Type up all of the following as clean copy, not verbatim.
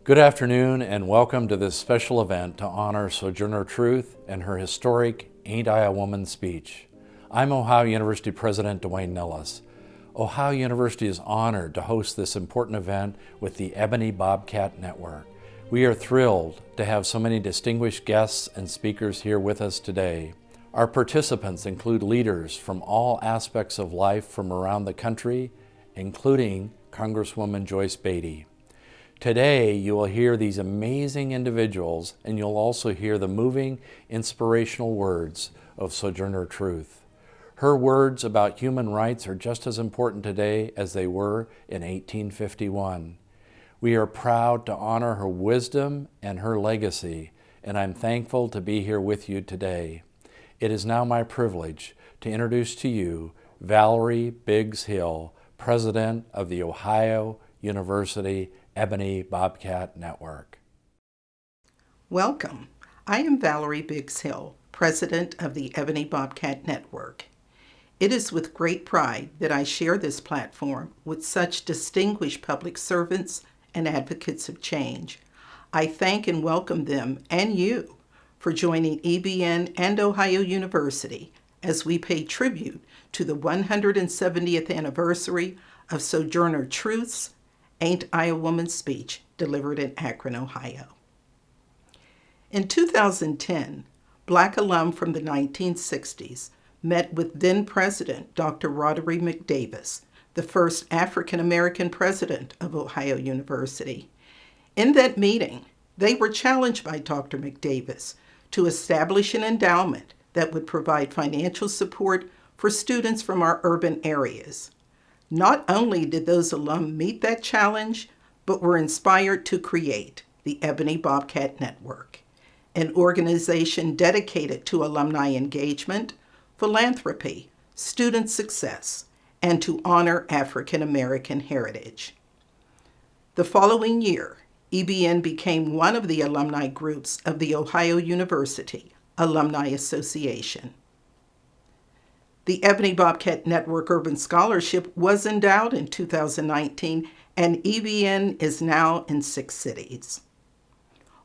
Good afternoon and welcome to this special event to honor Sojourner Truth and her historic Ain't I a Woman speech. I'm Ohio University President Dwayne Nellis. Ohio University is honored to host this important event with the Ebony Bobcat Network. We are thrilled to have so many distinguished guests and speakers here with us today. Our participants include leaders from all aspects of life from around the country, including Congresswoman Joyce Beatty. Today, you will hear these amazing individuals, and you'll also hear the moving, inspirational words of Sojourner Truth. Her words about human rights are just as important today as they were in 1851. We are proud to honor her wisdom and her legacy, and I'm thankful to be here with you today. It is now my privilege to introduce to you Valerie Biggs Hill, President of the Ohio University Ebony Bobcat Network. Welcome. I am Valerie Biggs Hill, President of the Ebony Bobcat Network. It is with great pride that I share this platform with such distinguished public servants and advocates of change. I thank and welcome them and you for joining EBN and Ohio University as we pay tribute to the 170th anniversary of Sojourner Truth's Ain't I a Woman speech delivered in Akron, Ohio. In 2010, Black alum from the 1960s met with then-President Dr. Rotary McDavis, the first African-American president of Ohio University. In that meeting, they were challenged by Dr. McDavis to establish an endowment that would provide financial support for students from our urban areas. Not only did those alum meet that challenge, but were inspired to create the Ebony Bobcat Network, an organization dedicated to alumni engagement, philanthropy, student success, and to honor African American heritage. The following year, EBN became one of the alumni groups of the Ohio University Alumni Association. The Ebony Bobcat Network Urban Scholarship was endowed in 2019, and EBN is now in 6 cities.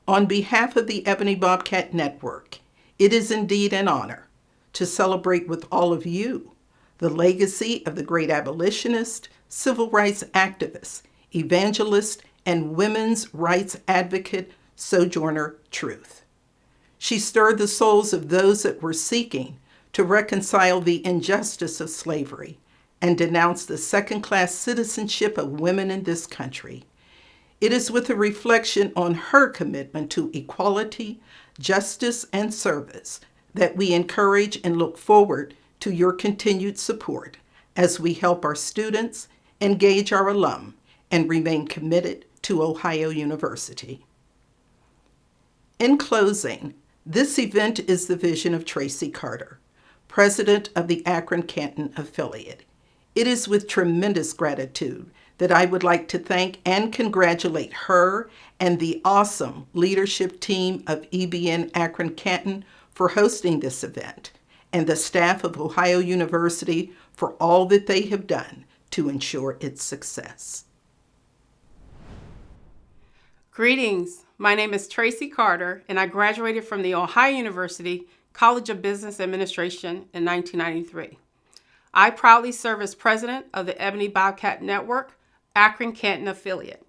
On behalf of the Ebony Bobcat Network, it is indeed an honor to celebrate with all of you the legacy of the great abolitionist, civil rights activist, evangelist, and women's rights advocate Sojourner Truth. She stirred the souls of those that were seeking to reconcile the injustice of slavery and denounce the second-class citizenship of women in this country. It is with a reflection on her commitment to equality, justice, and service that we encourage and look forward to your continued support as we help our students, engage our alum, and remain committed to Ohio University. In closing, this event is the vision of Tracy Carter, President of the Akron-Canton affiliate. It is with tremendous gratitude that I would like to thank and congratulate her and the awesome leadership team of EBN Akron-Canton for hosting this event, and the staff of Ohio University for all that they have done to ensure its success. Greetings. My name is Tracy Carter, and I graduated from the Ohio University College of Business Administration in 1993. I proudly serve as president of the Ebony Bobcat Network, Akron-Canton affiliate.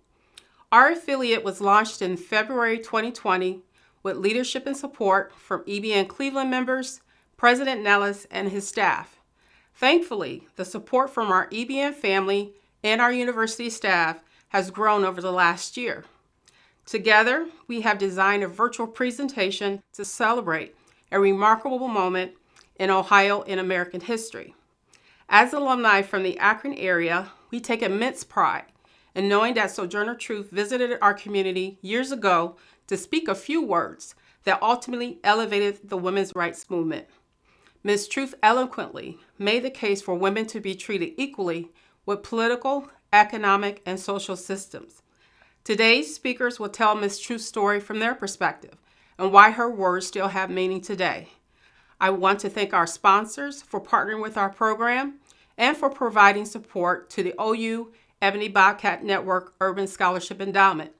Our affiliate was launched in February 2020 with leadership and support from EBN Cleveland members, President Nellis, and his staff. Thankfully, the support from our EBN family and our university staff has grown over the last year. Together, we have designed a virtual presentation to celebrate a remarkable moment in Ohio and American history. As alumni from the Akron-area, we take immense pride in knowing that Sojourner Truth visited our community years ago to speak a few words that ultimately elevated the women's rights movement. Ms. Truth eloquently made the case for women to be treated equally with political, economic, and social systems. Today's speakers will tell Ms. Truth's story from their perspective and why her words still have meaning today. I want to thank our sponsors for partnering with our program and for providing support to the OU Ebony Bobcat Network Urban Scholarship Endowment.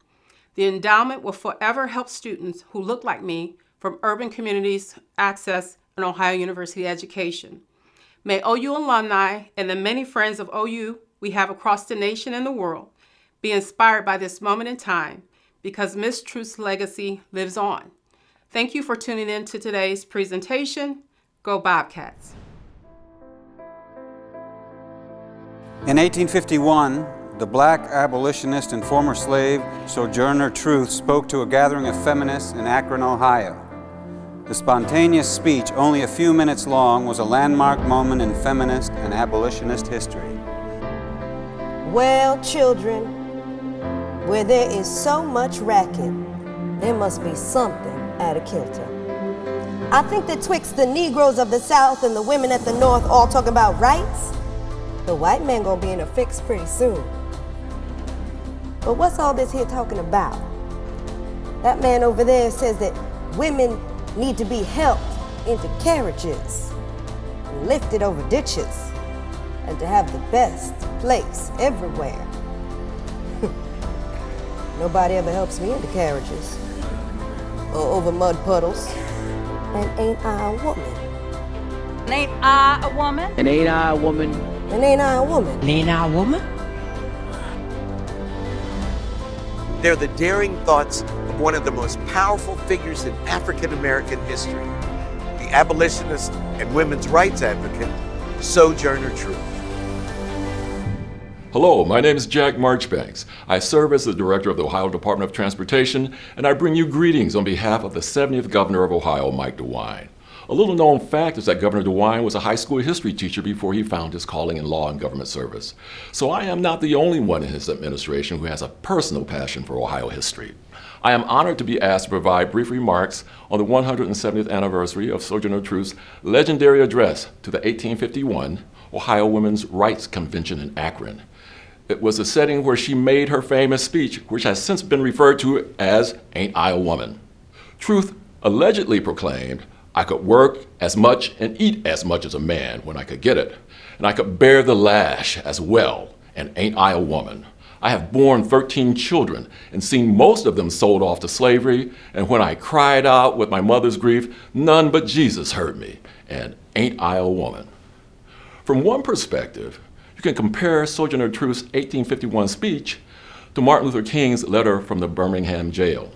The endowment will forever help students who look like me from urban communities access an Ohio University education. May OU alumni and the many friends of OU we have across the nation and the world be inspired by this moment in time, because Ms. Truth's legacy lives on. Thank you for tuning in to today's presentation. Go Bobcats. In 1851, the black abolitionist and former slave Sojourner Truth spoke to a gathering of feminists in Akron, Ohio. The spontaneous speech, only a few minutes long, was a landmark moment in feminist and abolitionist history. Well, children, where there is so much racket, there must be something out of kilter. I think that twixt the Negroes of the South and the women at the North all talking about rights, the white man gonna be in a fix pretty soon. But what's all this here talking about? That man over there says that women need to be helped into carriages, and lifted over ditches, and to have the best place everywhere. Nobody ever helps me into carriages or over mud puddles. And ain't I a woman? And ain't I a woman? And ain't I a woman? And ain't I a woman? And ain't I a woman? They're the daring thoughts of one of the most powerful figures in African American history, the abolitionist and women's rights advocate, Sojourner Truth. Hello, my name is Jack Marchbanks. I serve as the Director of the Ohio Department of Transportation, and I bring you greetings on behalf of the 70th Governor of Ohio, Mike DeWine. A little known fact is that Governor DeWine was a high school history teacher before he found his calling in law and government service. So I am not the only one in his administration who has a personal passion for Ohio history. I am honored to be asked to provide brief remarks on the 170th anniversary of Sojourner Truth's legendary address to the 1851 Ohio Women's Rights Convention in Akron. It was a setting where she made her famous speech, which has since been referred to as Ain't I a Woman? Truth allegedly proclaimed, "I could work as much and eat as much as a man when I could get it, and I could bear the lash as well, and ain't I a woman? I have borne 13 children and seen most of them sold off to slavery, and when I cried out with my mother's grief, none but Jesus heard me, and ain't I a woman?" From one perspective, you can compare Sojourner Truth's 1851 speech to Martin Luther King's letter from the Birmingham jail,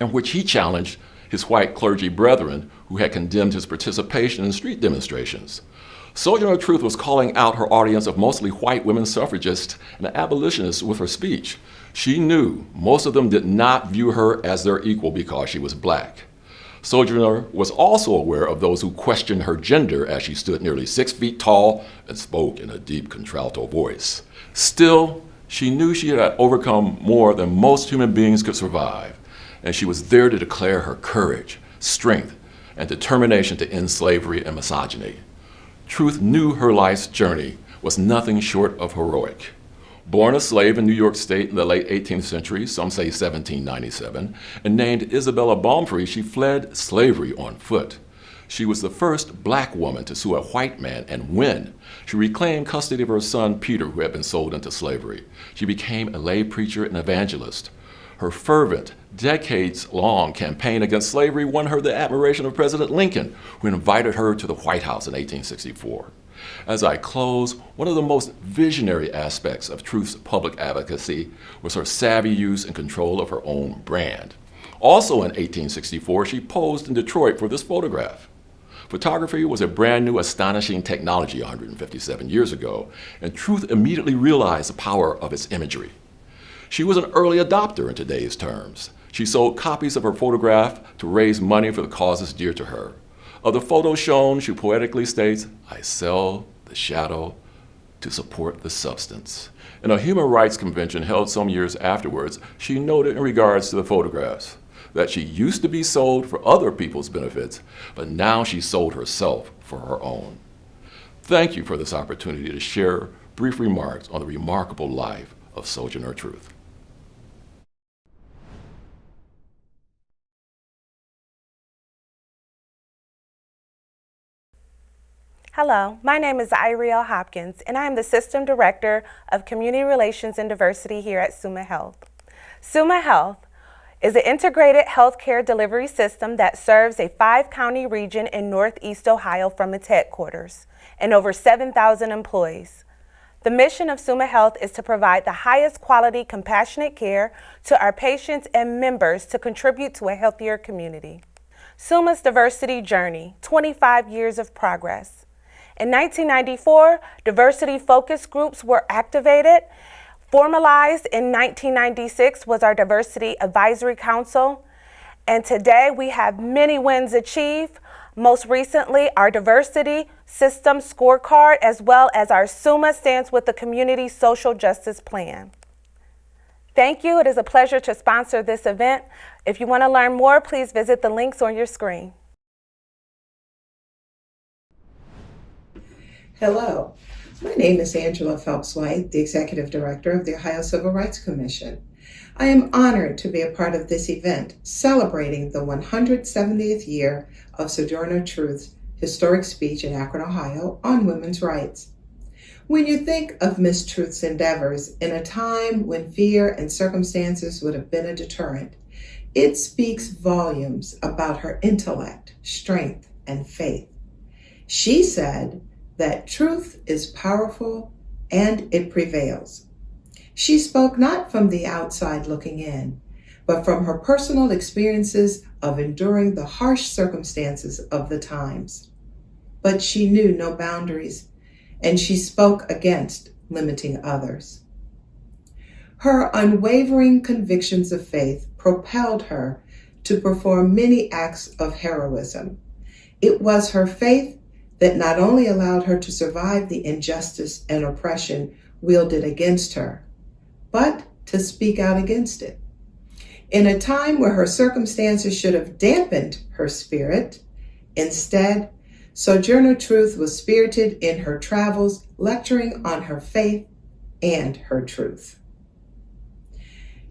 in which he challenged his white clergy brethren who had condemned his participation in street demonstrations. Sojourner Truth was calling out her audience of mostly white women suffragists and abolitionists with her speech. She knew most of them did not view her as their equal because she was black. Sojourner was also aware of those who questioned her gender as she stood nearly 6 feet tall and spoke in a deep contralto voice. Still, she knew she had overcome more than most human beings could survive, and she was there to declare her courage, strength, and determination to end slavery and misogyny. Truth knew her life's journey was nothing short of heroic. Born a slave in New York State in the late 18th century, some say 1797, and named Isabella Baumfree, she fled slavery on foot. She was the first black woman to sue a white man and win. She reclaimed custody of her son, Peter, who had been sold into slavery. She became a lay preacher and evangelist. Her fervent, decades-long campaign against slavery won her the admiration of President Lincoln, who invited her to the White House in 1864. As I close, one of the most visionary aspects of Truth's public advocacy was her savvy use and control of her own brand. Also in 1864, she posed in Detroit for this photograph. Photography was a brand new, astonishing technology 157 years ago, and Truth immediately realized the power of its imagery. She was an early adopter in today's terms. She sold copies of her photograph to raise money for the causes dear to her. Of the photos shown, she poetically states, "I sell the shadow to support the substance." In a human rights convention held some years afterwards, she noted in regards to the photographs that she used to be sold for other people's benefits, but now she sold herself for her own. Thank you for this opportunity to share brief remarks on the remarkable life of Sojourner Truth. Hello, my name is Iriel Hopkins, and I am the System Director of Community Relations and Diversity here at Summa Health. Summa Health, is an integrated healthcare delivery system that serves a 5-county region in Northeast Ohio from its headquarters and over 7,000 employees. The mission of Summa Health is to provide the highest quality, compassionate care to our patients and members to contribute to a healthier community. Summa's diversity journey, 25 years of progress. In 1994, diversity focus groups were activated. Formalized in 1996 was our Diversity Advisory Council, and today we have many wins achieved. Most recently, our Diversity System Scorecard, as well as our SUMA stands with the Community Social Justice Plan. Thank you. It is a pleasure to sponsor this event. If you want to learn more, please visit the links on your screen. Hello, my name is Angela Phelps-White, the Executive Director of the Ohio Civil Rights Commission. I am honored to be a part of this event celebrating the 170th year of Sojourner Truth's historic speech in Akron, Ohio on women's rights. When you think of Miss Truth's endeavors in a time when fear and circumstances would have been a deterrent, it speaks volumes about her intellect, strength, and faith. She said that truth is powerful and it prevails. She spoke not from the outside looking in, but from her personal experiences of enduring the harsh circumstances of the times. But she knew no boundaries, and she spoke against limiting others. Her unwavering convictions of faith propelled her to perform many acts of heroism. It was her faith that not only allowed her to survive the injustice and oppression wielded against her, but to speak out against it. In a time where her circumstances should have dampened her spirit, instead, Sojourner Truth was spirited in her travels, lecturing on her faith and her truth.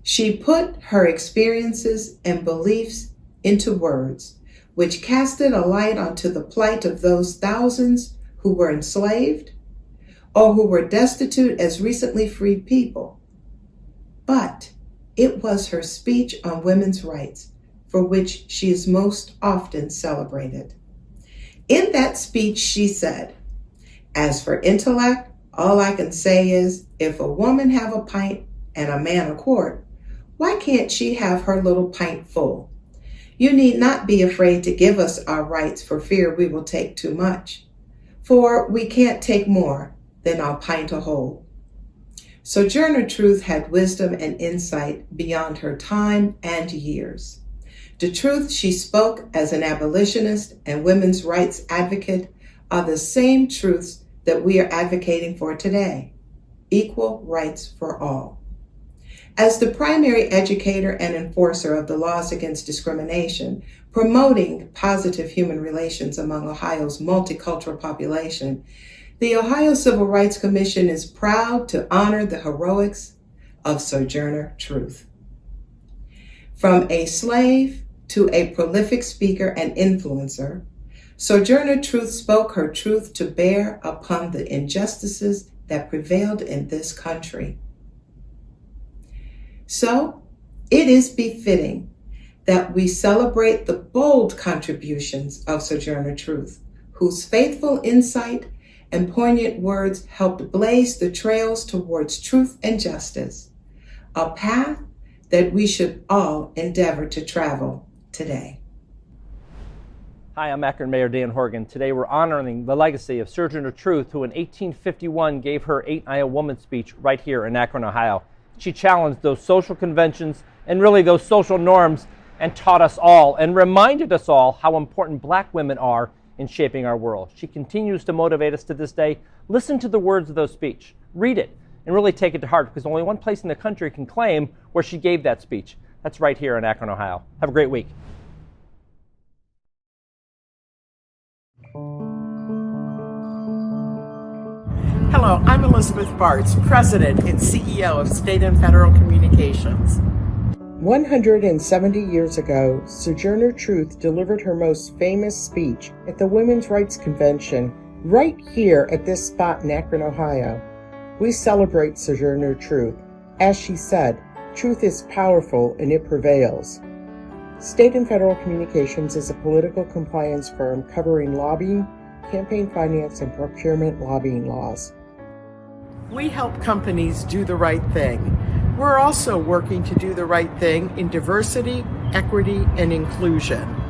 She put her experiences and beliefs into words, which casted a light onto the plight of those thousands who were enslaved or who were destitute as recently freed people. But it was her speech on women's rights for which she is most often celebrated. In that speech, she said, "As for intellect, all I can say is, if a woman have a pint and a man a quart, why can't she have her little pint full? You need not be afraid to give us our rights for fear we will take too much, for we can't take more than our pint a whole." Sojourner Truth had wisdom and insight beyond her time and years. The truth she spoke as an abolitionist and women's rights advocate are the same truths that we are advocating for today: equal rights for all. As the primary educator and enforcer of the laws against discrimination, promoting positive human relations among Ohio's multicultural population, the Ohio Civil Rights Commission is proud to honor the heroics of Sojourner Truth. From a slave to a prolific speaker and influencer, Sojourner Truth spoke her truth to bear upon the injustices that prevailed in this country. So, it is befitting that we celebrate the bold contributions of Sojourner Truth, whose faithful insight and poignant words helped blaze the trails towards truth and justice, a path that we should all endeavor to travel today. Hi, I'm Akron Mayor Dan Horgan. Today we're honoring the legacy of Sojourner Truth, who in 1851 gave her Ain't I a Woman speech right here in Akron, Ohio. She challenged those social conventions and really those social norms and taught us all and reminded us all how important black women are in shaping our world. She continues to motivate us to this day. Listen to the words of those speech, read it, and really take it to heart, because only one place in the country can claim where she gave that speech. That's right here in Akron, Ohio. Have a great week. Hello, I'm Elizabeth Bartz, President and CEO of State and Federal Communications. 170 years ago, Sojourner Truth delivered her most famous speech at the Women's Rights Convention right here at this spot in Akron, Ohio. We celebrate Sojourner Truth. As she said, Truth is powerful and it prevails. State and Federal Communications is a political compliance firm covering lobbying, campaign finance, and procurement lobbying laws. We help companies do the right thing. We're also working to do the right thing in diversity, equity, and inclusion.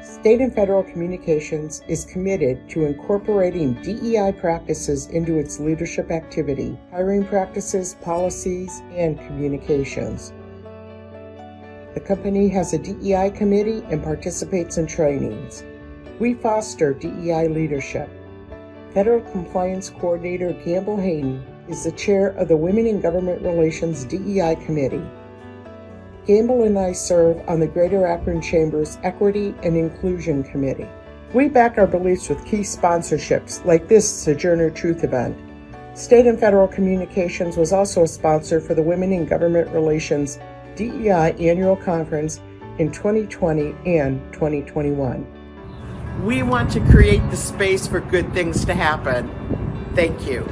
State and Federal Communications is committed to incorporating DEI practices into its leadership activity, hiring practices, policies, and communications. The company has a DEI committee and participates in trainings. We foster DEI leadership. Federal Compliance Coordinator Gamble Hayden is the chair of the Women in Government Relations DEI Committee. Gamble and I serve on the Greater Akron Chamber's Equity and Inclusion Committee. We back our beliefs with key sponsorships like this Sojourner Truth event. State and Federal Communications was also a sponsor for the Women in Government Relations DEI Annual Conference in 2020 and 2021. We want to create the space for good things to happen. Thank you.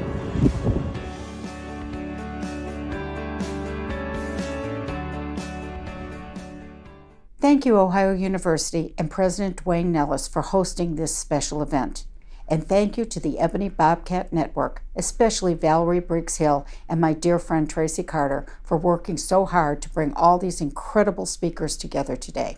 Thank you, Ohio University and President Dwayne Nellis, for hosting this special event. And thank you to the Ebony Bobcat Network, especially Valerie Briggs-Hill and my dear friend Tracy Carter, for working so hard to bring all these incredible speakers together today.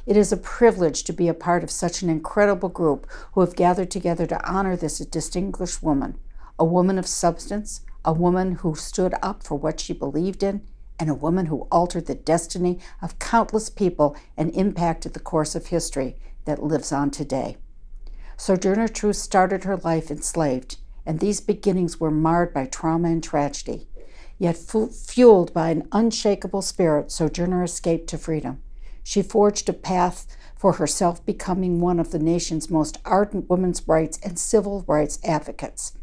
It is a privilege to be a part of such an incredible group who have gathered together to honor this distinguished woman, a woman of substance, a woman who stood up for what she believed in, and a woman who altered the destiny of countless people and impacted the course of history that lives on today. Sojourner Truth started her life enslaved, and these beginnings were marred by trauma and tragedy. Yet fueled by an unshakable spirit, Sojourner escaped to freedom. She forged a path for herself, becoming one of the nation's most ardent women's rights and civil rights advocates.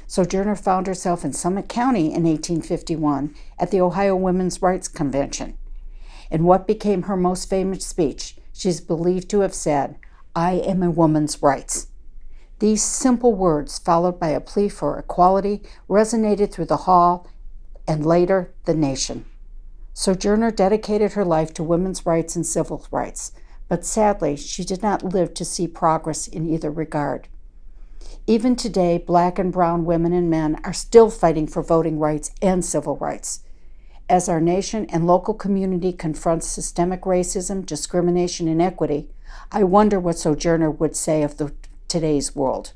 Sojourner found herself in Summit County in 1851 at the Ohio Women's Rights Convention. In what became her most famous speech, she is believed to have said, "I am a woman's rights." These simple words, followed by a plea for equality, resonated through the hall and later the nation. Sojourner dedicated her life to women's rights and civil rights, but sadly, she did not live to see progress in either regard. Even today, Black and brown women and men are still fighting for voting rights and civil rights. As our nation and local community confronts systemic racism, discrimination, and inequity, I wonder what Sojourner would say of today's world.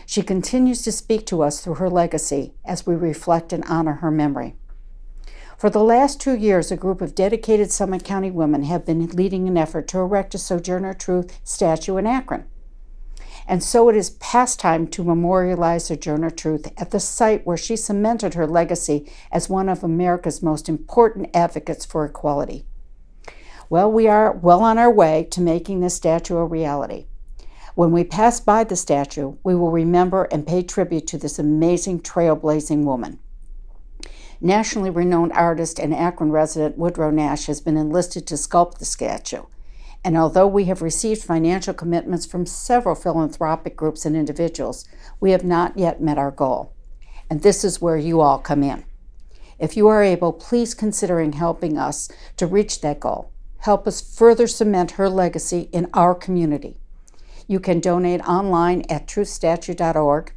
She continues to speak to us through her legacy as we reflect and honor her memory. For the last 2 years, a group of dedicated Summit County women have been leading an effort to erect a Sojourner Truth statue in Akron. And so it is past time to memorialize Sojourner Truth at the site where she cemented her legacy as one of America's most important advocates for equality. Well, we are well on our way to making this statue a reality. When we pass by the statue, we will remember and pay tribute to this amazing trailblazing woman. Nationally renowned artist and Akron resident Woodrow Nash has been enlisted to sculpt the statue. And although we have received financial commitments from several philanthropic groups and individuals, we have not yet met our goal. And this is where you all come in. If you are able, please consider helping us to reach that goal. Help us further cement her legacy in our community. You can donate online at truthstatue.org.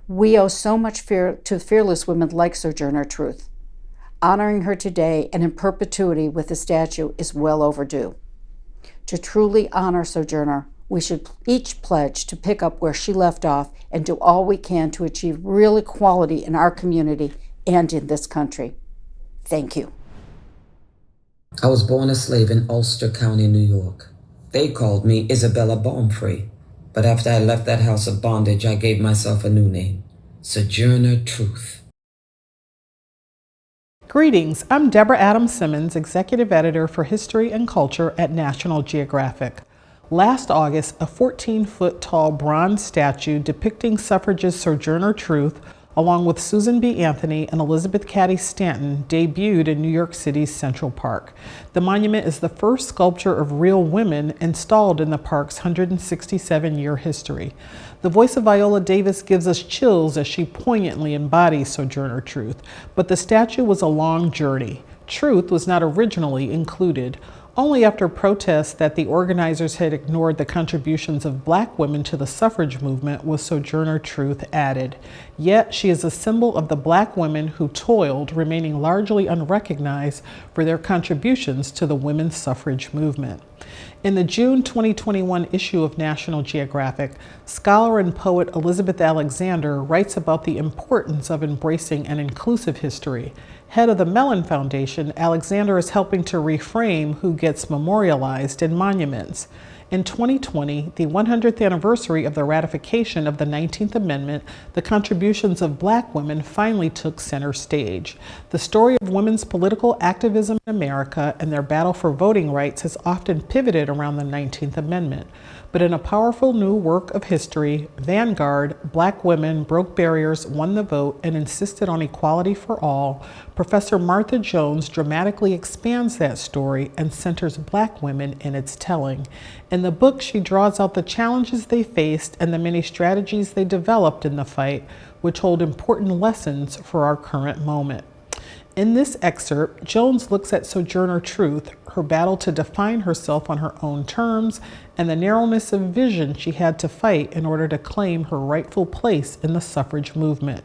We owe so much to fearless women like Sojourner Truth. Honoring her today and in perpetuity with a statue is well overdue. To truly honor Sojourner, we should each pledge to pick up where she left off and do all we can to achieve real equality in our community and in this country. Thank you. I was born a slave in Ulster County, New York. They called me Isabella Baumfree, but after I left that house of bondage, I gave myself a new name, Sojourner Truth. Greetings, I'm Deborah Adams Simmons, Executive Editor for History and Culture at National Geographic. Last August, a 14-foot tall bronze statue depicting suffragist Sojourner Truth, along with Susan B. Anthony and Elizabeth Cady Stanton, debuted in New York City's Central Park. The monument is the first sculpture of real women installed in the park's 167-year history. The voice of Viola Davis gives us chills as she poignantly embodies Sojourner Truth, but the statue was a long journey. Truth was not originally included. Only after protests that the organizers had ignored the contributions of Black women to the suffrage movement was Sojourner Truth added. Yet she is a symbol of the Black women who toiled, remaining largely unrecognized for their contributions to the women's suffrage movement. In the June 2021 issue of National Geographic, scholar and poet Elizabeth Alexander writes about the importance of embracing an inclusive history. Head of the Mellon Foundation, Alexander is helping to reframe who gets memorialized in monuments. In 2020, the 100th anniversary of the ratification of the 19th Amendment, the contributions of Black women finally took center stage. The story of women's political activism in America and their battle for voting rights has often pivoted around the 19th Amendment. But in a powerful new work of history, Vanguard, Black Women Broke Barriers, Won the Vote, and Insisted on Equality for All, Professor Martha Jones dramatically expands that story and centers Black women in its telling. In the book, she draws out the challenges they faced and the many strategies they developed in the fight, which hold important lessons for our current moment. In this excerpt, Jones looks at Sojourner Truth, her battle to define herself on her own terms, and the narrowness of vision she had to fight in order to claim her rightful place in the suffrage movement.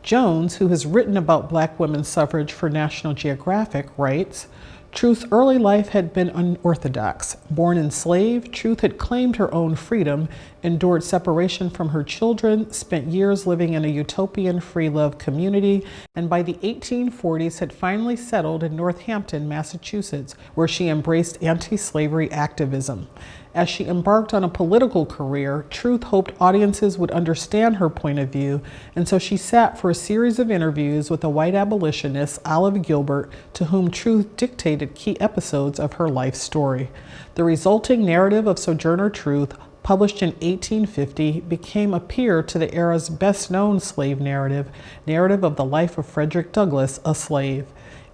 Jones, who has written about Black women's suffrage for National Geographic, writes, Truth's early life had been unorthodox. Born enslaved, Truth had claimed her own freedom, endured separation from her children, spent years living in a utopian free-love community, and by the 1840s had finally settled in Northampton, Massachusetts, where she embraced anti-slavery activism. As she embarked on a political career, Truth hoped audiences would understand her point of view, and so she sat for a series of interviews with a white abolitionist, Olive Gilbert, to whom Truth dictated key episodes of her life story. The resulting narrative of Sojourner Truth, published in 1850, became a peer to the era's best-known slave narrative of the life of Frederick Douglass, a slave.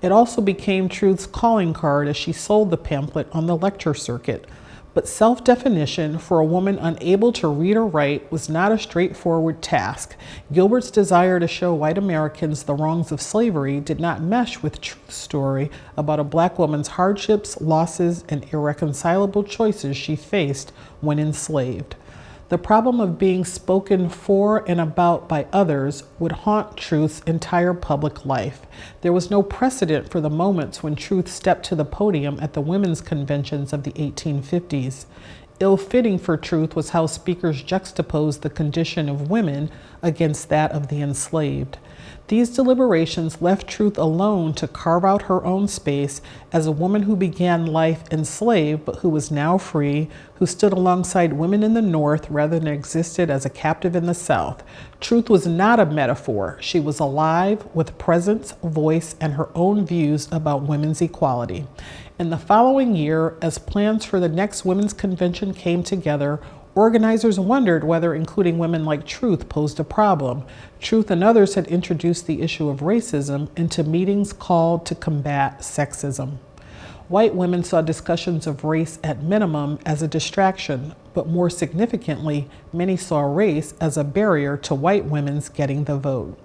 It also became Truth's calling card as she sold the pamphlet on the lecture circuit. But self-definition for a woman unable to read or write was not a straightforward task. Gilbert's desire to show white Americans the wrongs of slavery did not mesh with Truth's story about a Black woman's hardships, losses, and irreconcilable choices she faced when enslaved. The problem of being spoken for and about by others would haunt Truth's entire public life. There was no precedent for the moments when Truth stepped to the podium at the women's conventions of the 1850s. Ill-fitting for Truth was how speakers juxtaposed the condition of women against that of the enslaved. These deliberations left Truth alone to carve out her own space as a woman who began life enslaved but who was now free, who stood alongside women in the North rather than existed as a captive in the South. Truth was not a metaphor. She was alive with presence, voice, and her own views about women's equality. In the following year, as plans for the next women's convention came together, organizers wondered whether including women like Truth posed a problem. Truth and others had introduced the issue of racism into meetings called to combat sexism. White women saw discussions of race at minimum as a distraction, but more significantly, many saw race as a barrier to white women's getting the vote.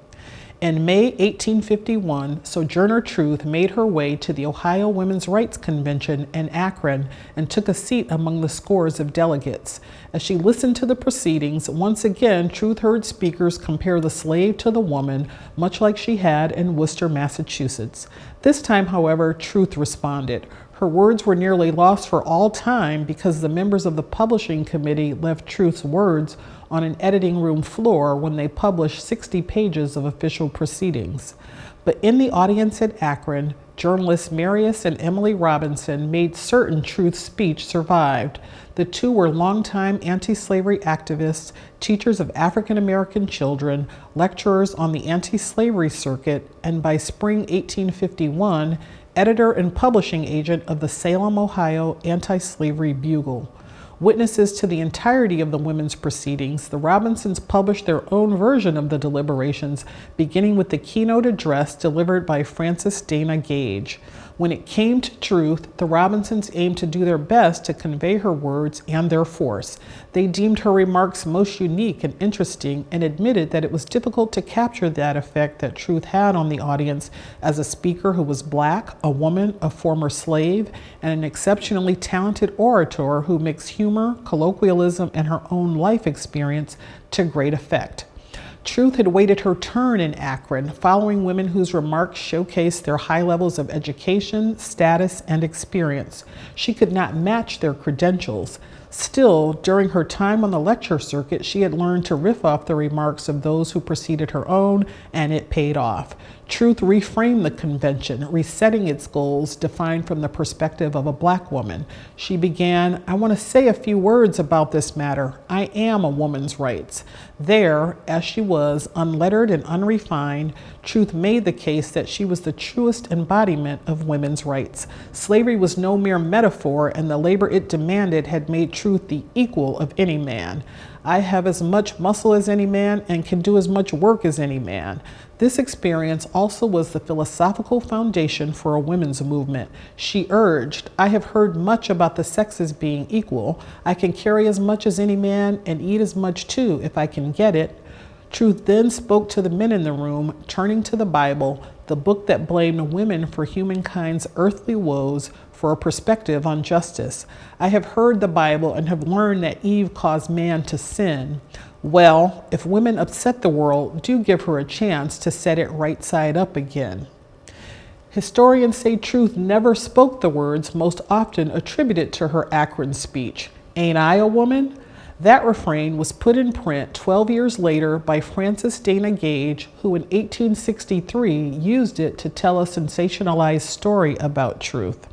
In May 1851, Sojourner Truth made her way to the Ohio Women's Rights Convention in Akron and took a seat among the scores of delegates. As she listened to the proceedings, once again, Truth heard speakers compare the slave to the woman, much like she had in Worcester, Massachusetts. This time, however, Truth responded. Her words were nearly lost for all time because the members of the publishing committee left Truth's words on an editing room floor when they published 60 pages of official proceedings. But in the audience at Akron, journalists Marius and Emily Robinson made certain Truth's speech survived. The two were longtime anti-slavery activists, teachers of African American children, lecturers on the anti-slavery circuit, and by spring 1851, editor and publishing agent of the Salem, Ohio Anti-Slavery Bugle. Witnesses to the entirety of the women's proceedings, the Robinsons published their own version of the deliberations, beginning with the keynote address delivered by Frances Dana Gage. When it came to truth, the Robinsons aimed to do their best to convey her words and their force. They deemed her remarks most unique and interesting and admitted that it was difficult to capture that effect that Truth had on the audience as a speaker who was Black, a woman, a former slave, and an exceptionally talented orator who mixed humor, colloquialism, and her own life experience to great effect. Truth had waited her turn in Akron, following women whose remarks showcased their high levels of education, status, and experience. She could not match their credentials. Still, during her time on the lecture circuit, she had learned to riff off the remarks of those who preceded her own, and it paid off. Truth reframed the convention, resetting its goals defined from the perspective of a Black woman. She began, "I want to say a few words about this matter. I am a woman's rights." There, as she was, unlettered and unrefined, Truth made the case that she was the truest embodiment of women's rights. Slavery was no mere metaphor, and the labor it demanded had made Truth the equal of any man. "I have as much muscle as any man and can do as much work as any man." This experience also was the philosophical foundation for a women's movement. She urged, "I have heard much about the sexes being equal. I can carry as much as any man and eat as much too if I can get it." Truth then spoke to the men in the room, turning to the Bible, the book that blamed women for humankind's earthly woes, for a perspective on justice. "I have heard the Bible and have learned that Eve caused man to sin. Well, if women upset the world, do give her a chance to set it right side up again." Historians say Truth never spoke the words most often attributed to her Akron speech, "Ain't I a woman?" That refrain was put in print 12 years later by Frances Dana Gage, who in 1863 used it to tell a sensationalized story about Truth.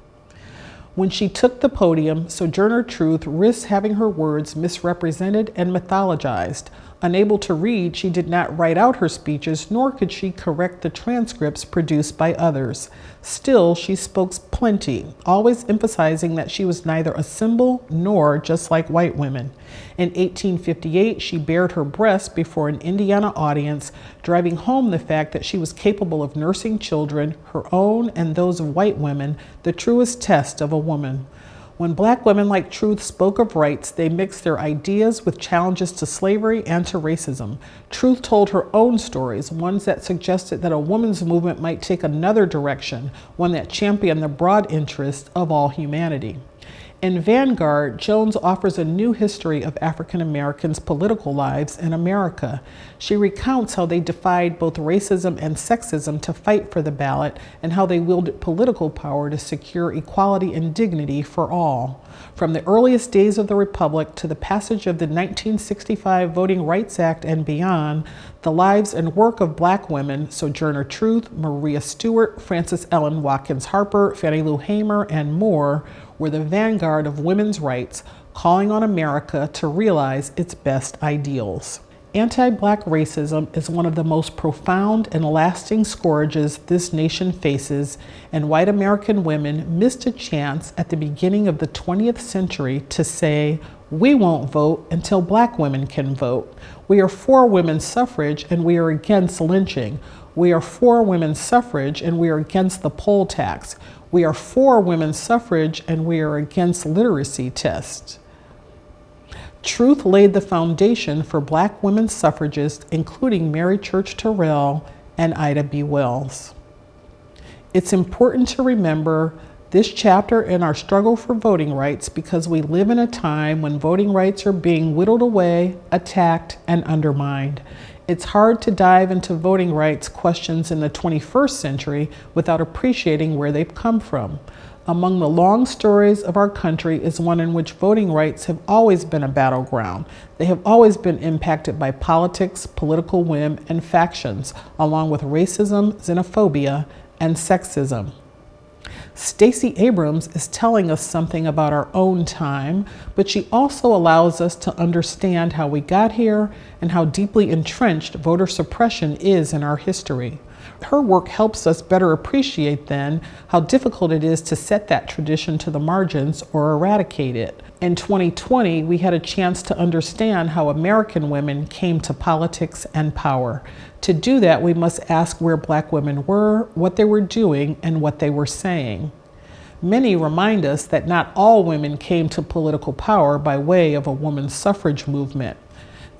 When she took the podium, Sojourner Truth risked having her words misrepresented and mythologized. Unable to read, she did not write out her speeches, nor could she correct the transcripts produced by others. Still, she spoke plenty, always emphasizing that she was neither a symbol nor just like white women. In 1858, she bared her breast before an Indiana audience, driving home the fact that she was capable of nursing children, her own and those of white women, the truest test of a woman. When Black women like Truth spoke of rights, they mixed their ideas with challenges to slavery and to racism. Truth told her own stories, ones that suggested that a woman's movement might take another direction, one that championed the broad interest of all humanity. In Vanguard, Jones offers a new history of African Americans' political lives in America. She recounts how they defied both racism and sexism to fight for the ballot and how they wielded political power to secure equality and dignity for all. From the earliest days of the Republic to the passage of the 1965 Voting Rights Act and beyond, the lives and work of Black women, Sojourner Truth, Maria Stewart, Frances Ellen Watkins Harper, Fannie Lou Hamer, and more, were the vanguard of women's rights, calling on America to realize its best ideals. Anti-Black racism is one of the most profound and lasting scourges this nation faces, and white American women missed a chance at the beginning of the 20th century to say, "We won't vote until Black women can vote. We are for women's suffrage and we are against lynching. We are for women's suffrage and we are against the poll tax. We are for women's suffrage and we are against literacy tests." Truth laid the foundation for Black women suffragists, including Mary Church Terrell and Ida B. Wells. It's important to remember this chapter in our struggle for voting rights because we live in a time when voting rights are being whittled away, attacked, and undermined. It's hard to dive into voting rights questions in the 21st century without appreciating where they've come from. Among the long stories of our country is one in which voting rights have always been a battleground. They have always been impacted by politics, political whim, and factions, along with racism, xenophobia, and sexism. Stacey Abrams is telling us something about our own time, but she also allows us to understand how we got here and how deeply entrenched voter suppression is in our history. Her work helps us better appreciate then how difficult it is to set that tradition to the margins or eradicate it. In 2020, we had a chance to understand how American women came to politics and power. To do that, we must ask where Black women were, what they were doing, and what they were saying. Many remind us that not all women came to political power by way of a women's suffrage movement.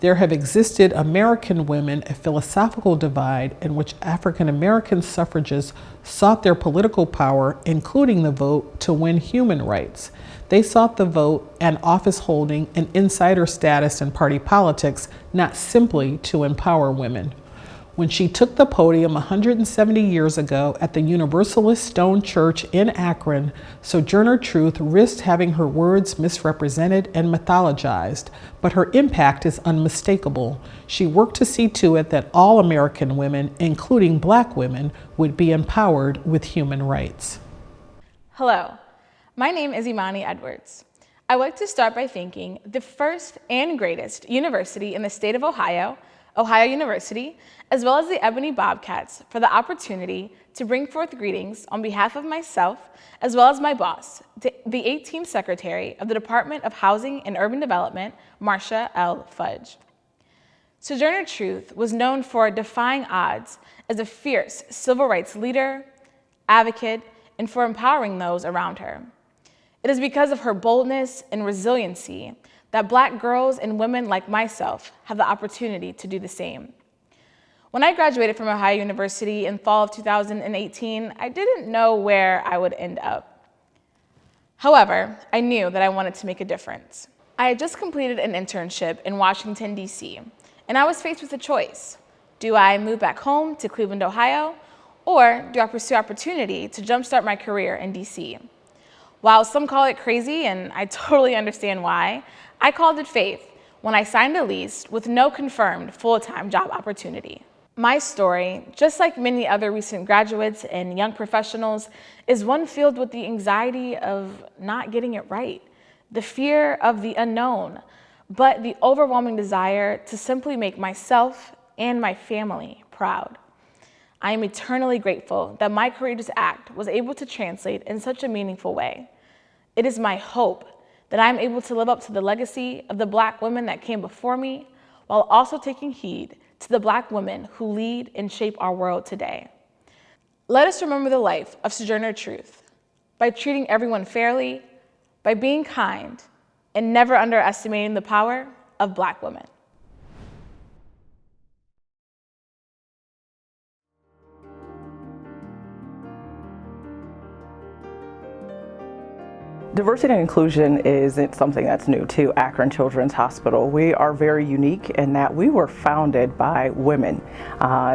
There have existed American women a philosophical divide in which African American suffragists sought their political power, including the vote, to win human rights. They sought the vote and office holding and insider status in party politics, not simply to empower women. When she took the podium 170 years ago at the Universalist Stone Church in Akron, Sojourner Truth risked having her words misrepresented and mythologized, but her impact is unmistakable. She worked to see to it that all American women, including Black women, would be empowered with human rights. Hello, my name is Imani Edwards. I would like to start by thanking the first and greatest university in the state of Ohio, Ohio University, as well as the Ebony Bobcats for the opportunity to bring forth greetings on behalf of myself, as well as my boss, the 18th Secretary of the Department of Housing and Urban Development, Marcia L. Fudge. Sojourner Truth was known for defying odds as a fierce civil rights leader, advocate, and for empowering those around her. It is because of her boldness and resiliency that Black girls and women like myself have the opportunity to do the same. When I graduated from Ohio University in fall of 2018, I didn't know where I would end up. However, I knew that I wanted to make a difference. I had just completed an internship in Washington, D.C., and I was faced with a choice. Do I move back home to Cleveland, Ohio, or do I pursue opportunity to jumpstart my career in D.C.? While some call it crazy, and I totally understand why, I called it faith when I signed a lease with no confirmed full-time job opportunity. My story, just like many other recent graduates and young professionals, is one filled with the anxiety of not getting it right, the fear of the unknown, but the overwhelming desire to simply make myself and my family proud. I am eternally grateful that my courageous act was able to translate in such a meaningful way. It is my hope that I am able to live up to the legacy of the Black women that came before me, while also taking heed to the Black women who lead and shape our world today. Let us remember the life of Sojourner Truth by treating everyone fairly, by being kind, and never underestimating the power of Black women. Diversity and inclusion isn't something that's new to Akron Children's Hospital. We are very unique in that we were founded by women.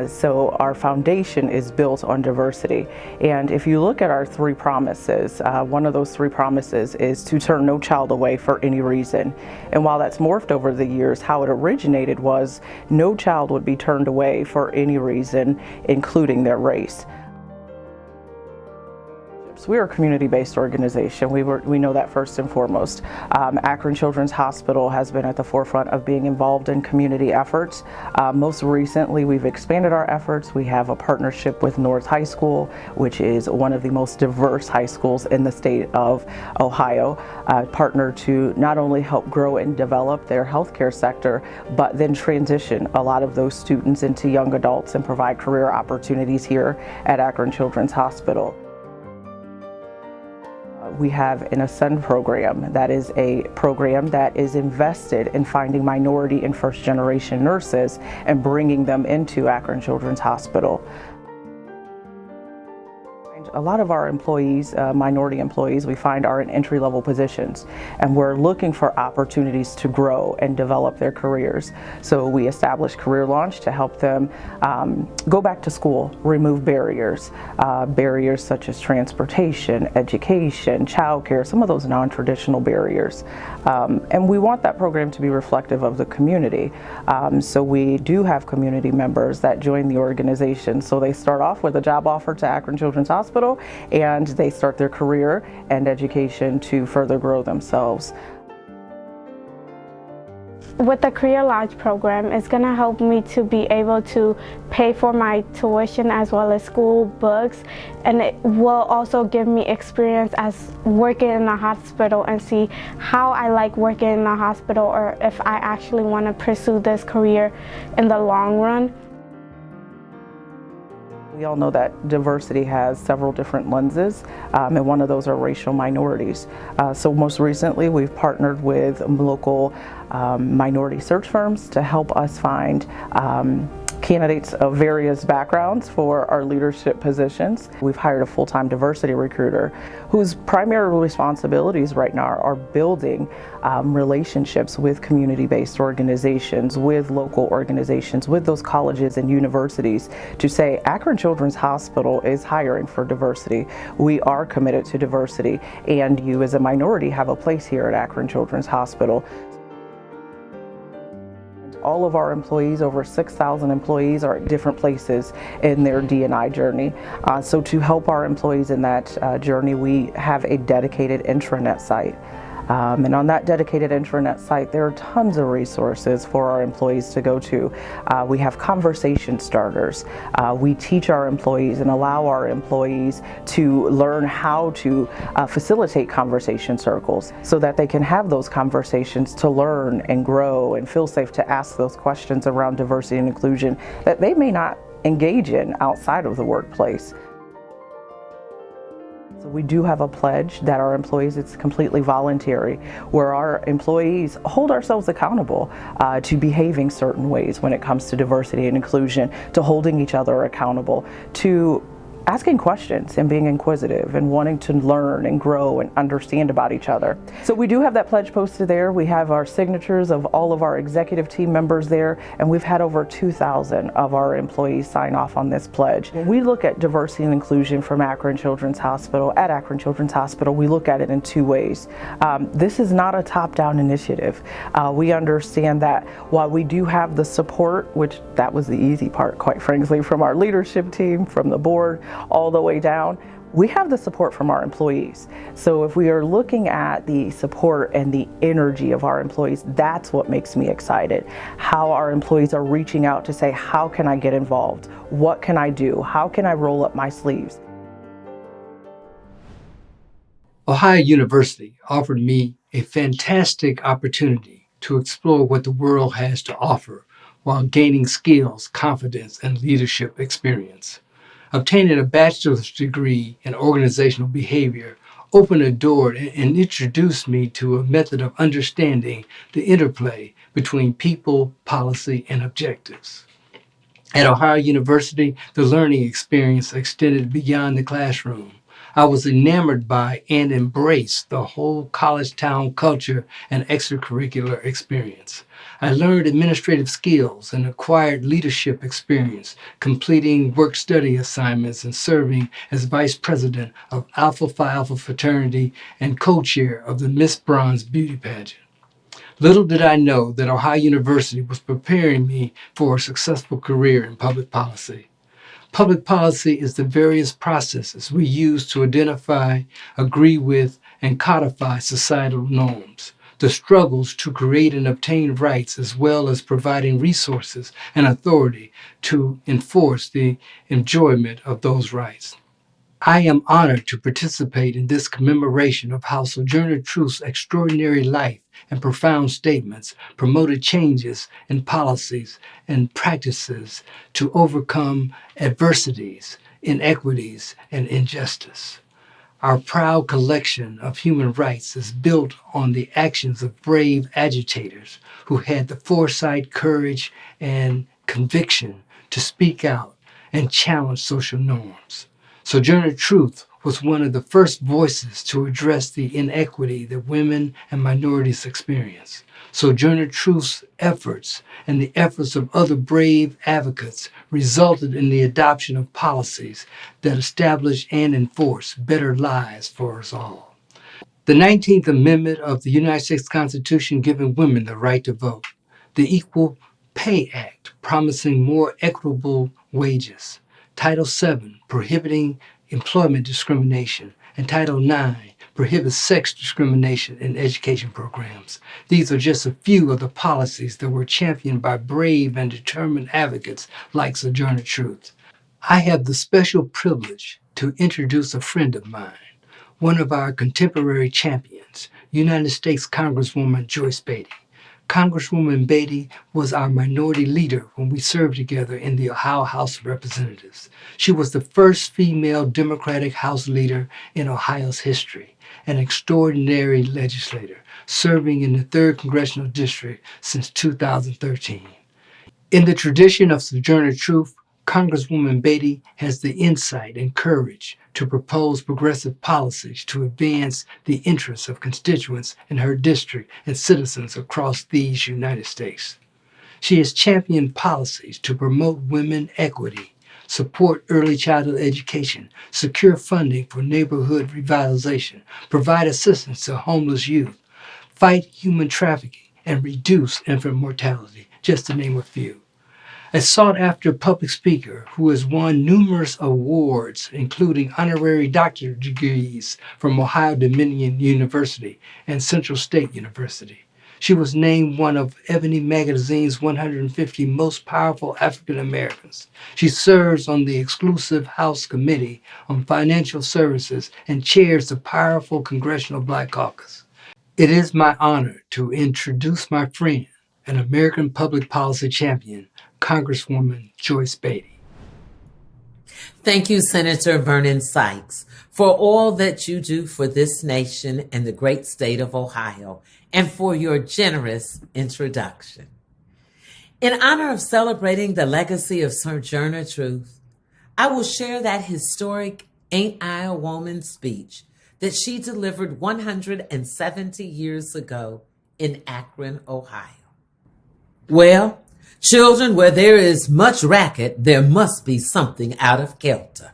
So our foundation is built on diversity. And if you look at our three promises, one of those three promises is to turn no child away for any reason. And while that's morphed over the years, how it originated was no child would be turned away for any reason, including their race. We are a community-based organization. We know that first and foremost. Akron Children's Hospital has been at the forefront of being involved in community efforts. Most recently, we've expanded our efforts. We have a partnership with North High School, which is one of the most diverse high schools in the state of Ohio, partner to not only help grow and develop their healthcare sector, but then transition a lot of those students into young adults and provide career opportunities here at Akron Children's Hospital. We have an Ascend program that is a program that is invested in finding minority and first-generation nurses and bringing them into Akron Children's Hospital. A lot of our employees, minority employees, we find are in entry-level positions, and we're looking for opportunities to grow and develop their careers. So we established Career Launch to help them go back to school, remove barriers, barriers such as transportation, education, childcare, some of those non-traditional barriers. And we want that program to be reflective of the community. So we do have community members that join the organization. So they start off with a job offer to Akron Children's Hospital, and they start their career and education to further grow themselves. With the Career Lodge program, it's going to help me to be able to pay for my tuition as well as school books, and it will also give me experience as working in a hospital and see how I like working in a hospital, or if I actually want to pursue this career in the long run. We all know that diversity has several different lenses, and one of those are racial minorities. So most recently, we've partnered with local minority search firms to help us find candidates of various backgrounds for our leadership positions. We've hired a full-time diversity recruiter whose primary responsibilities right now are building relationships with community-based organizations, with local organizations, with those colleges and universities to say Akron Children's Hospital is hiring for diversity. We are committed to diversity, and you as a minority have a place here at Akron Children's Hospital. All of our employees, over 6,000 employees, are at different places in their D&I journey. So to help our employees in that journey, we have a dedicated intranet site. And on that dedicated intranet site, there are tons of resources for our employees to go to. We have conversation starters. We teach our employees and allow our employees to learn how to facilitate conversation circles so that they can have those conversations to learn and grow and feel safe to ask those questions around diversity and inclusion that they may not engage in outside of the workplace. So we do have a pledge that our employees, it's completely voluntary, where our employees hold ourselves accountable to behaving certain ways when it comes to diversity and inclusion, to holding each other accountable, to asking questions and being inquisitive and wanting to learn and grow and understand about each other. So we do have that pledge posted there. We have our signatures of all of our executive team members there, and we've had over 2,000 of our employees sign off on this pledge. When we look at diversity and inclusion from Akron Children's Hospital, at Akron Children's Hospital, we look at it in two ways. This is not a top-down initiative. We understand that while we do have the support, which that was the easy part, quite frankly, from our leadership team, from the board, all the way down, we have the support from our employees. So if we are looking at the support and the energy of our employees, that's what makes me excited. How our employees are reaching out to say, how can I get involved? What can I do? How can I roll up my sleeves? Ohio University offered me a fantastic opportunity to explore what the world has to offer while gaining skills, confidence, and leadership experience. Obtaining a bachelor's degree in organizational behavior opened a door and introduced me to a method of understanding the interplay between people, policy, and objectives. At Ohio University, the learning experience extended beyond the classroom. I was enamored by and embraced the whole college town culture and extracurricular experience. I learned administrative skills and acquired leadership experience, completing work-study assignments and serving as vice president of Alpha Phi Alpha fraternity and co-chair of the Miss Bronze beauty pageant. Little did I know that Ohio University was preparing me for a successful career in public policy. Public policy is the various processes we use to identify, agree with, and codify societal norms, the struggles to create and obtain rights, as well as providing resources and authority to enforce the enjoyment of those rights. I am honored to participate in this commemoration of how Sojourner Truth's extraordinary life and profound statements promoted changes in policies and practices to overcome adversities, inequities, and injustice. Our proud collection of human rights is built on the actions of brave agitators who had the foresight, courage, and conviction to speak out and challenge social norms. Sojourner Truth was one of the first voices to address the inequity that women and minorities experience. Sojourner Truth's efforts and the efforts of other brave advocates resulted in the adoption of policies that establish and enforce better lives for us all. The 19th Amendment of the United States Constitution giving women the right to vote. The Equal Pay Act promising more equitable wages. Title VII prohibiting employment discrimination. And Title IX prohibits sex discrimination in education programs. These are just a few of the policies that were championed by brave and determined advocates like Sojourner Truth. I have the special privilege to introduce a friend of mine, one of our contemporary champions, United States Congresswoman Joyce Beatty. Congresswoman Beatty was our minority leader when we served together in the Ohio House of Representatives. She was the first female Democratic House leader in Ohio's history, an extraordinary legislator, serving in the 3rd Congressional District since 2013. In the tradition of Sojourner Truth, Congresswoman Beatty has the insight and courage to propose progressive policies to advance the interests of constituents in her district and citizens across these United States. She has championed policies to promote women equity, support early childhood education, secure funding for neighborhood revitalization, provide assistance to homeless youth, fight human trafficking, and reduce infant mortality, just to name a few. A sought-after public speaker who has won numerous awards, including honorary doctorate degrees from Ohio Dominion University and Central State University. She was named one of Ebony Magazine's 150 most powerful African Americans. She serves on the exclusive House Committee on Financial Services and chairs the powerful Congressional Black Caucus. It is my honor to introduce my friend, an American public policy champion, Congresswoman Joyce Beatty. Thank you, Senator Vernon Sykes, for all that you do for this nation and the great state of Ohio, and for your generous introduction. In honor of celebrating the legacy of Sojourner Truth, I will share that historic Ain't I a Woman speech that she delivered 170 years ago in Akron, Ohio. Well, children, where there is much racket, there must be something out of kilter.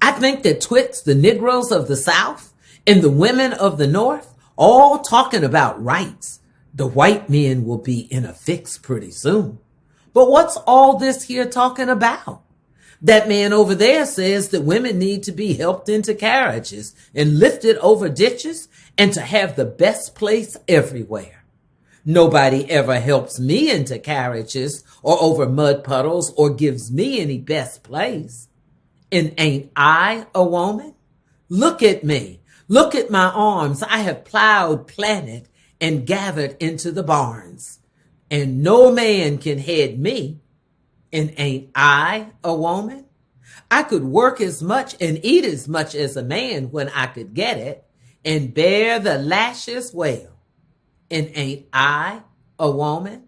I think that twixt the Negroes of the South and the women of the North, all talking about rights, the white men will be in a fix pretty soon. But what's all this here talking about? That man over there says that women need to be helped into carriages and lifted over ditches and to have the best place everywhere. Nobody ever helps me into carriages or over mud puddles or gives me any best place. And ain't I a woman? Look at me. Look at my arms. I have plowed, planted, and gathered into the barns. And no man can head me. And ain't I a woman? I could work as much and eat as much as a man when I could get it, and bear the lashes well. And ain't I a woman?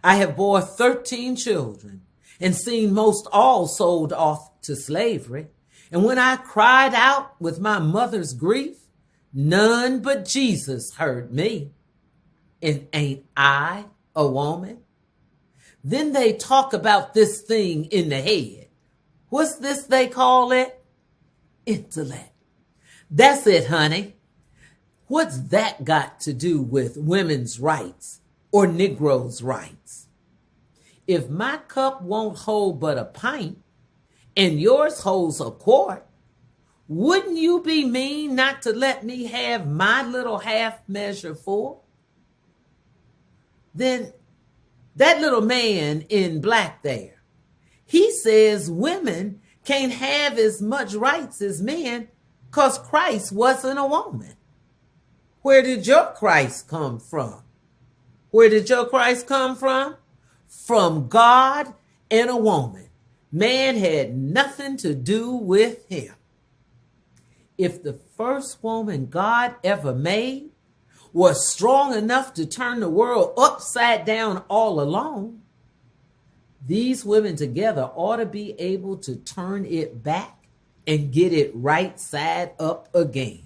I have bore 13 children and seen most all sold off to slavery. And when I cried out with my mother's grief, none but Jesus heard me. And ain't I a woman? Then they talk about this thing in the head. What's this they call it? Intellect. That's it, honey. What's that got to do with women's rights or Negroes' rights? If my cup won't hold but a pint and yours holds a quart, wouldn't you be mean not to let me have my little half measure full? Then that little man in black there, he says women can't have as much rights as men because Christ wasn't a woman. Where did your Christ come from? Where did your Christ come from? From God and a woman. Man had nothing to do with him. If the first woman God ever made was strong enough to turn the world upside down all alone, these women together ought to be able to turn it back and get it right side up again.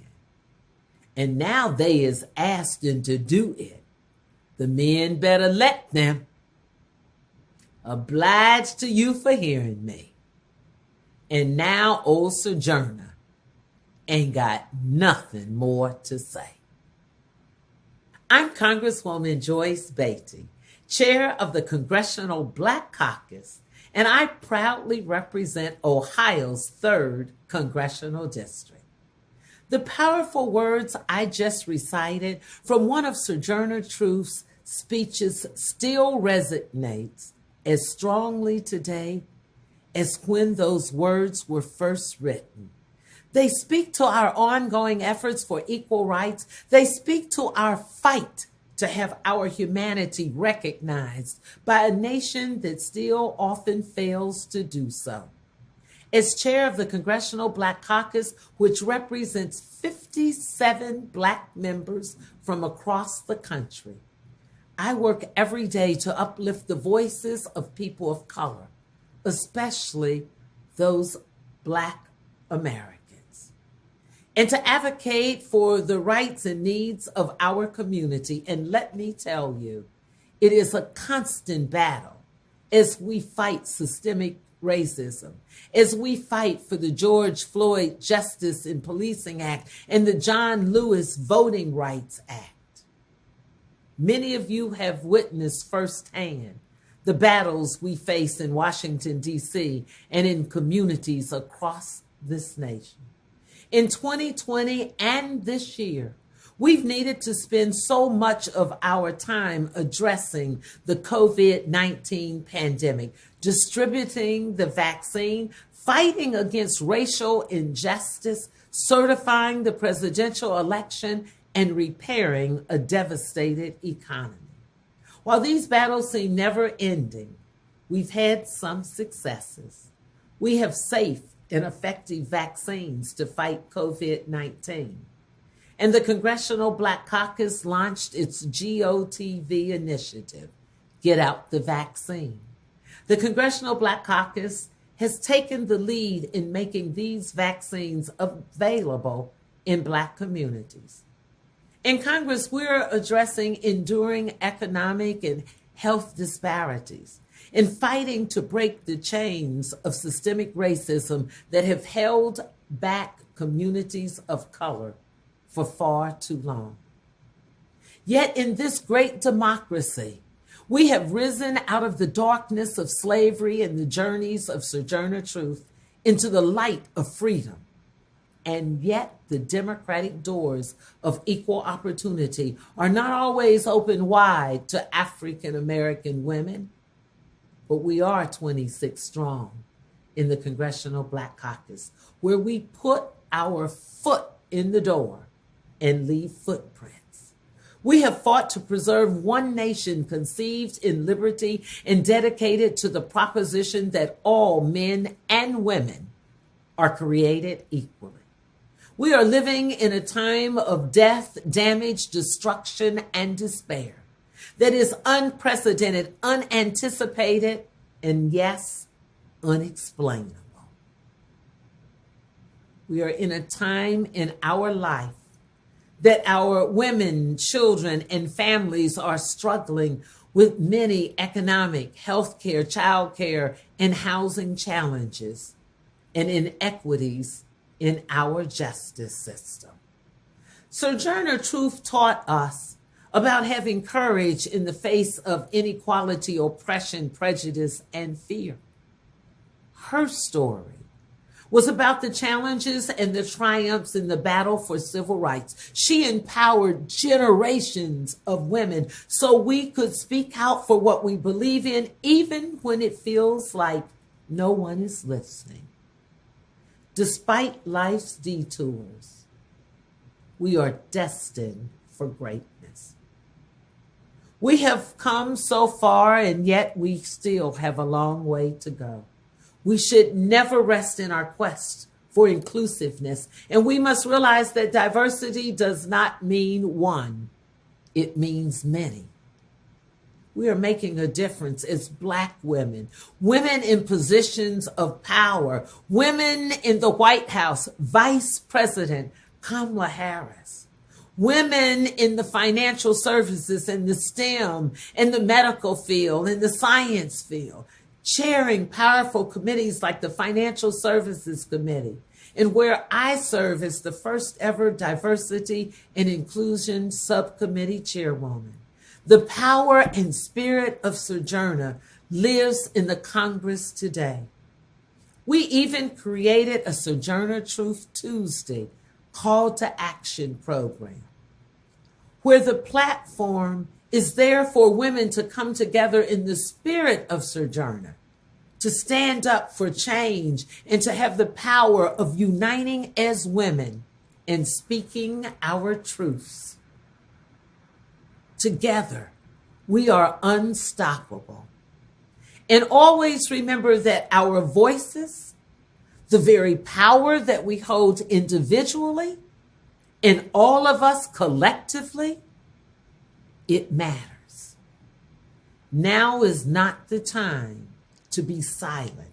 And now they is asking to do it. The men better let them. Obliged to you for hearing me. And now old Sojourner ain't got nothing more to say. I'm Congresswoman Joyce Beatty, chair of the Congressional Black Caucus, and I proudly represent Ohio's 3rd Congressional District. The powerful words I just recited from one of Sojourner Truth's speeches still resonates as strongly today as when those words were first written. They speak to our ongoing efforts for equal rights. They speak to our fight to have our humanity recognized by a nation that still often fails to do so. As chair of the Congressional Black Caucus, which represents 57 Black members from across the country, I work every day to uplift the voices of people of color, especially those Black Americans, and to advocate for the rights and needs of our community. And let me tell you, it is a constant battle as we fight systemic racism, as we fight for the George Floyd Justice in Policing Act and the John Lewis Voting Rights Act. Many of you have witnessed firsthand the battles we face in Washington, D.C., and in communities across this nation. In 2020 and this year, we've needed to spend so much of our time addressing the COVID-19 pandemic, distributing the vaccine, fighting against racial injustice, certifying the presidential election, and repairing a devastated economy. While these battles seem never ending, we've had some successes. We have safe and effective vaccines to fight COVID-19. And the Congressional Black Caucus launched its GOTV initiative, Get Out the Vaccine. The Congressional Black Caucus has taken the lead in making these vaccines available in Black communities. In Congress, we're addressing enduring economic and health disparities and fighting to break the chains of systemic racism that have held back communities of color for far too long. Yet in this great democracy, we have risen out of the darkness of slavery and the journeys of Sojourner Truth into the light of freedom. And yet the democratic doors of equal opportunity are not always open wide to African American women, but we are 26 strong in the Congressional Black Caucus, where we put our foot in the door and leave footprints. We have fought to preserve one nation conceived in liberty and dedicated to the proposition that all men and women are created equally. We are living in a time of death, damage, destruction, and despair that is unprecedented, unanticipated, and yes, unexplainable. We are in a time in our life that our women, children, and families are struggling with many economic, healthcare, childcare, and housing challenges and inequities in our justice system. Sojourner Truth taught us about having courage in the face of inequality, oppression, prejudice, and fear. Her story was about the challenges and the triumphs in the battle for civil rights. She empowered generations of women so we could speak out for what we believe in, even when it feels like no one is listening. Despite life's detours, we are destined for greatness. We have come so far, and yet we still have a long way to go. We should never rest in our quest for inclusiveness, and we must realize that diversity does not mean one, it means many. We are making a difference as Black women, women in positions of power, women in the White House, Vice President Kamala Harris, women in the financial services and the STEM and the medical field and the science field, chairing powerful committees like the Financial Services Committee, and where I serve as the first ever Diversity and Inclusion Subcommittee Chairwoman. The power and spirit of Sojourner lives in the Congress today. We even created a Sojourner Truth Tuesday, call to action program, where the platform is there for women to come together in the spirit of Sojourner, to stand up for change and to have the power of uniting as women and speaking our truths. Together, we are unstoppable. And always remember that our voices, the very power that we hold individually, and all of us collectively, it matters. Now is not the time to be silent.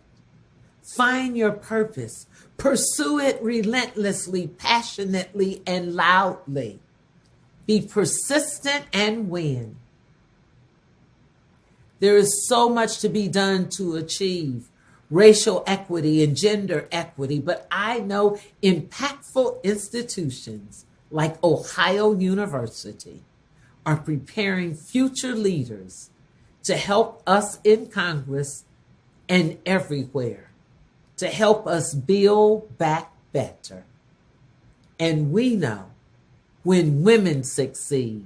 Find your purpose. Pursue it relentlessly, passionately, and loudly. Be persistent and win. There is so much to be done to achieve racial equity and gender equity, but I know impactful institutions like Ohio University are preparing future leaders to help us in Congress and everywhere, to help us build back better. And we know when women succeed,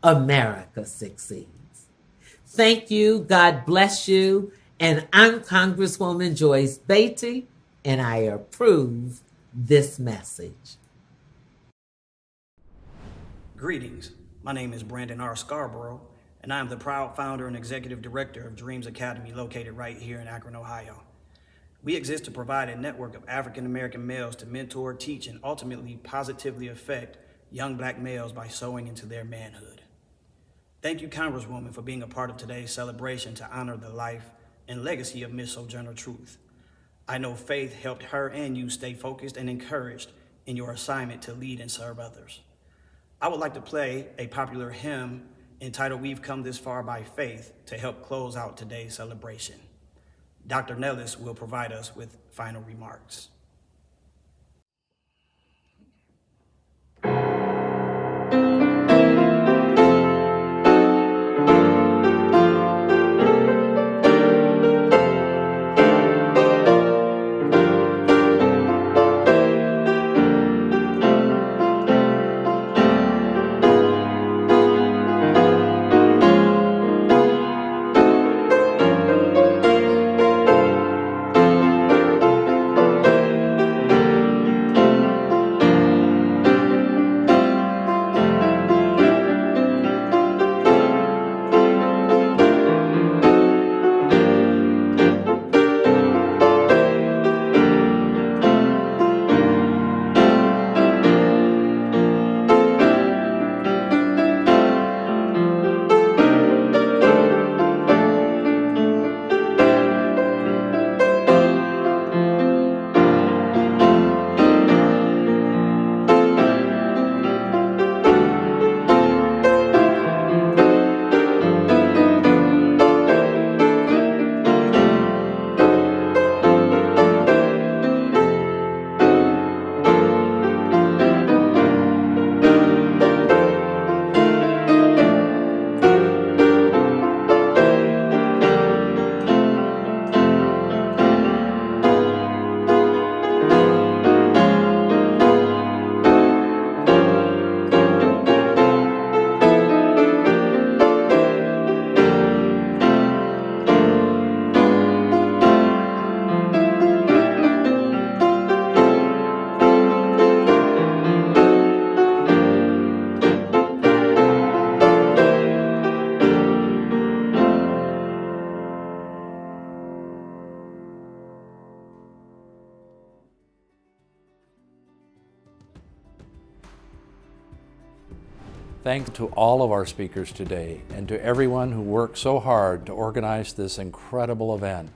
America succeeds. Thank you. God bless you. And I'm Congresswoman Joyce Beatty, and I approve this message. Greetings. My name is Brandon R. Scarborough, and I am the proud founder and executive director of Dreams Academy, located right here in Akron, Ohio. We exist to provide a network of African American males to mentor, teach, and ultimately positively affect young Black males by sowing into their manhood. Thank you, Congresswoman, for being a part of today's celebration to honor the life and legacy of Miss Sojourner Truth. I know faith helped her and you stay focused and encouraged in your assignment to lead and serve others. I would like to play a popular hymn entitled "We've Come This Far by Faith" to help close out today's celebration. Dr. Nellis will provide us with final remarks. Thanks to all of our speakers today and to everyone who worked so hard to organize this incredible event.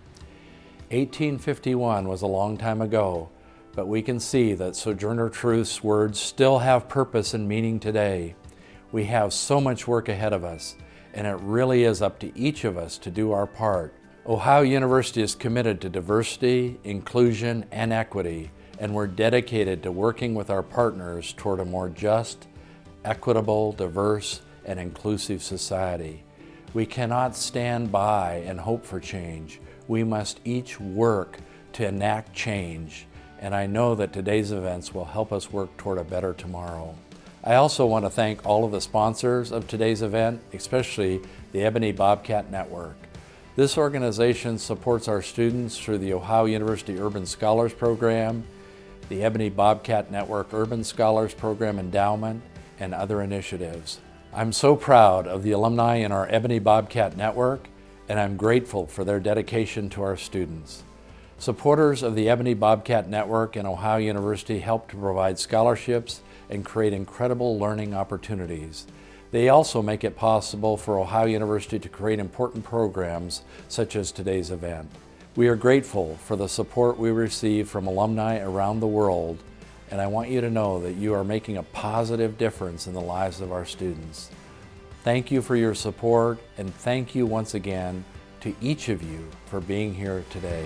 1851 was a long time ago, but we can see that Sojourner Truth's words still have purpose and meaning today. We have so much work ahead of us, and it really is up to each of us to do our part. Ohio University is committed to diversity, inclusion, and equity, and we're dedicated to working with our partners toward a more just, equitable, diverse, and inclusive society. We cannot stand by and hope for change. We must each work to enact change, and I know that today's events will help us work toward a better tomorrow. I also want to thank all of the sponsors of today's event, especially the Ebony Bobcat Network. This organization supports our students through the Ohio University Urban Scholars Program, the Ebony Bobcat Network Urban Scholars Program Endowment, and other initiatives. I'm so proud of the alumni in our Ebony Bobcat Network, and I'm grateful for their dedication to our students. Supporters of the Ebony Bobcat Network and Ohio University help to provide scholarships and create incredible learning opportunities. They also make it possible for Ohio University to create important programs such as today's event. We are grateful for the support we receive from alumni around the world, and I want you to know that you are making a positive difference in the lives of our students. Thank you for your support, and thank you once again to each of you for being here today.